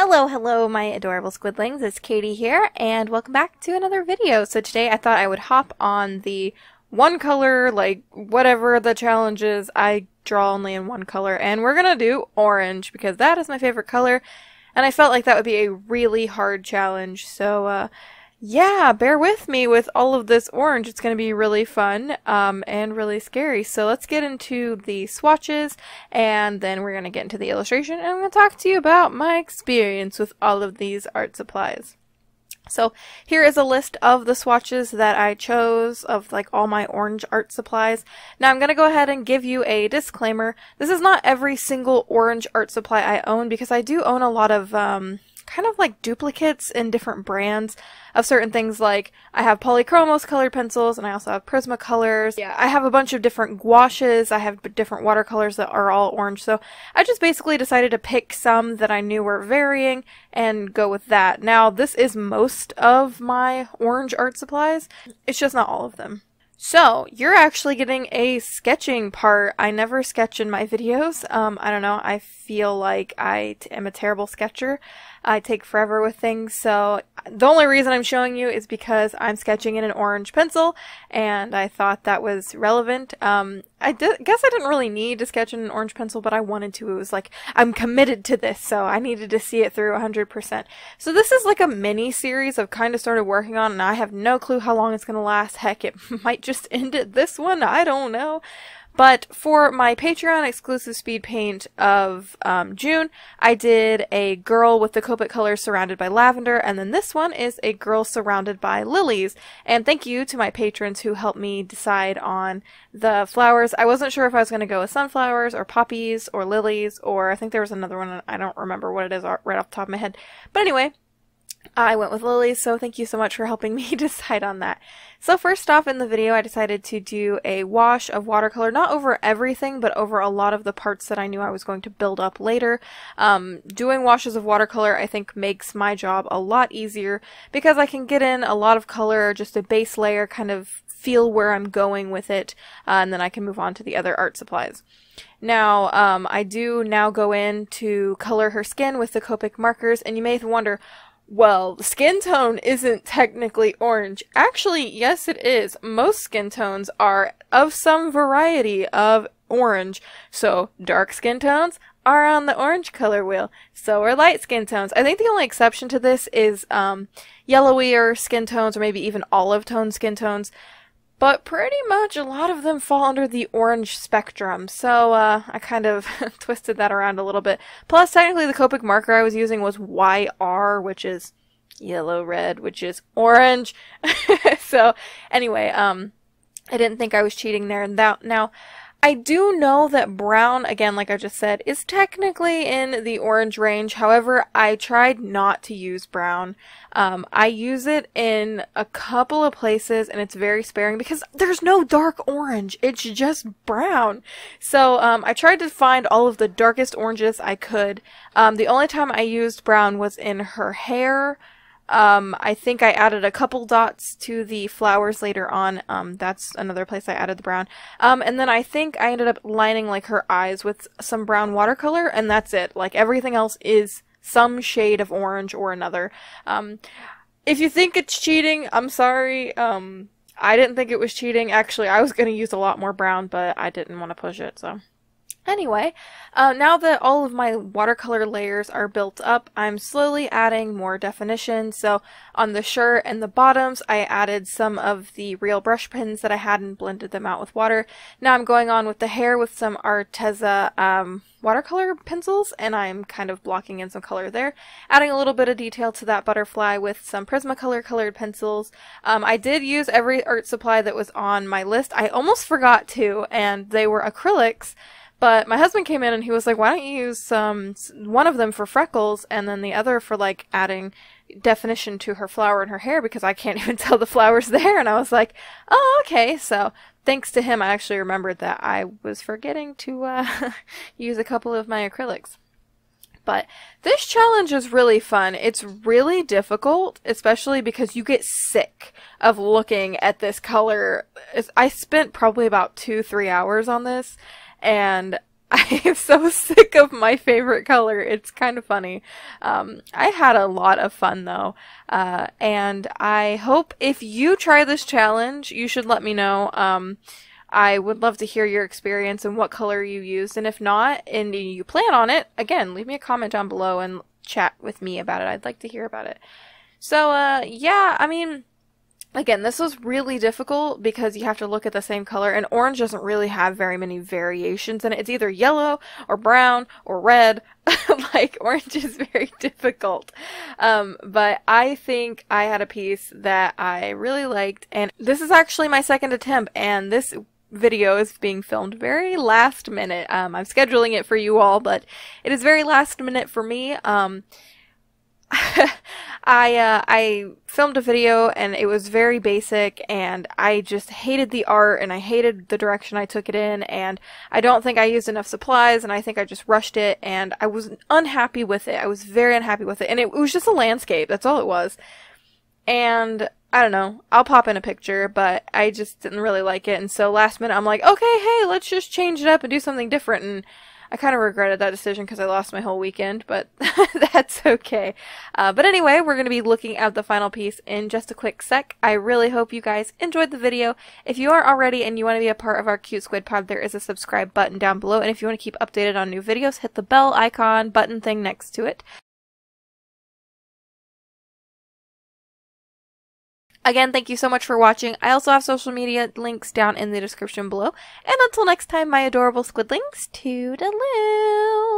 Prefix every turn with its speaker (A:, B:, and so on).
A: Hello, my adorable squidlings. It's Katie here, and welcome back to another video. So today I thought I would hop on the one color, like, whatever the challenge is, I draw only in one color, and we're gonna do orange, because that is my favorite color, and I felt like that would be a really hard challenge, so, yeah, bear with me with all of this orange. It's going to be really fun and really scary. So let's get into the swatches, and then we're going to get into the illustration, and I'm going to talk to you about my experience with all of these art supplies. So here is a list of the swatches that I chose of like all my orange art supplies. Now I'm going to go ahead and give you a disclaimer. This is not every single orange art supply I own, because I do own a lot of kind of like duplicates in different brands of certain things. Like I have Polychromos colored pencils, and I also have Prismacolors. Yeah, I have a bunch of different gouaches. I have different watercolors that are all orange. So I just basically decided to pick some that I knew were varying and go with that. Now this is most of my orange art supplies. It's just not all of them. So, you're actually getting a sketching part. I never sketch in my videos. I don't know, I feel like I am a terrible sketcher. I take forever with things, so the only reason I'm showing you is because I'm sketching in an orange pencil, and I thought that was relevant. I guess I didn't really need to sketch in an orange pencil, but I wanted to. It was like, I'm committed to this, so I needed to see it through 100%. So this is like a mini series I've kind of started working on, and I have no clue how long it's going to last. Heck, it might just end at this one, I don't know. But for my Patreon exclusive speed paint of June, I did a girl with the Copic colors surrounded by lavender, and then this one is a girl surrounded by lilies. And thank you to my patrons who helped me decide on the flowers. I wasn't sure if I was going to go with sunflowers or poppies or lilies, or I think there was another one, I don't remember what it is right off the top of my head. But anyway, I went with lilies, so thank you so much for helping me decide on that. So first off in the video, I decided to do a wash of watercolor, not over everything, but over a lot of the parts that I knew I was going to build up later. Doing washes of watercolor, I think, makes my job a lot easier, because I can get in a lot of color, just a base layer, kind of feel where I'm going with it, and then I can move on to the other art supplies. Now, I do now go in to color her skin with the Copic markers, and you may wonder, well, the skin tone isn't technically orange. Actually, yes it is. Most skin tones are of some variety of orange. So, dark skin tones are on the orange color wheel. So are light skin tones. I think the only exception to this is yellowier skin tones, or maybe even olive tone skin tones. But pretty much a lot of them fall under the orange spectrum, so I kind of twisted that around a little bit. Plus, technically the Copic marker I was using was YR, which is yellow-red, which is orange. So, anyway, I didn't think I was cheating there. Now, I do know that brown, again, like I just said, is technically in the orange range. However, I tried not to use brown. I use it in a couple of places, and it's very sparing because there's no dark orange. It's just brown. So I tried to find all of the darkest oranges I could. The only time I used brown was in her hair. I think I added a couple dots to the flowers later on. That's another place I added the brown. And then I think I ended up lining like her eyes with some brown watercolor, and that's it. Like everything else is some shade of orange or another. If you think it's cheating, I'm sorry. I didn't think it was cheating. Actually, I was going to use a lot more brown, but I didn't want to push it, so. Anyway, now that all of my watercolor layers are built up, I'm slowly adding more definition. So on the shirt and the bottoms, I added some of the real brush pens that I had and blended them out with water. Now I'm going on with the hair with some Arteza watercolor pencils, and I'm kind of blocking in some color there, adding a little bit of detail to that butterfly with some Prismacolor colored pencils. I did use every art supply that was on my list. I almost forgot to, and they were acrylics. But my husband came in and he was like, why don't you use one of them for freckles and then the other for like adding definition to her flower and her hair, because I can't even tell the flower's there. And I was like, oh, okay. So thanks to him, I actually remembered that I was forgetting to use a couple of my acrylics. But this challenge is really fun. It's really difficult, especially because you get sick of looking at this color. I spent probably about 2-3 hours on this, and I am so sick of my favorite color. It's kind of funny. I had a lot of fun though. And I hope if you try this challenge, you should let me know. I would love to hear your experience and what color you used. And if not, and you plan on it, again, leave me a comment down below and chat with me about it. I'd like to hear about it. So, yeah, I mean, again, this was really difficult because you have to look at the same color, and orange doesn't really have very many variations in it. It's either yellow or brown or red. Like, orange is very difficult. But I think I had a piece that I really liked, and this is actually my second attempt, and this video is being filmed very last minute. I'm scheduling it for you all, but it is very last minute for me. I filmed a video and it was very basic, and I just hated the art and I hated the direction I took it in, and I don't think I used enough supplies, and I think I just rushed it, and I was unhappy with it. I was very unhappy with it, and it was just a landscape. That's all it was. And I don't know, I'll pop in a picture, but I just didn't really like it, and so last minute I'm like, okay, hey, let's just change it up and do something different, and I kind of regretted that decision because I lost my whole weekend, but that's okay. But anyway, we're going to be looking at the final piece in just a quick sec. I really hope you guys enjoyed the video. If you aren't already and you want to be a part of our Cute Squid Pod, there is a subscribe button down below, and if you want to keep updated on new videos, hit the bell icon button thing next to it. Again, thank you so much for watching. I also have social media links down in the description below. And until next time, my adorable squidlings, toodaloo!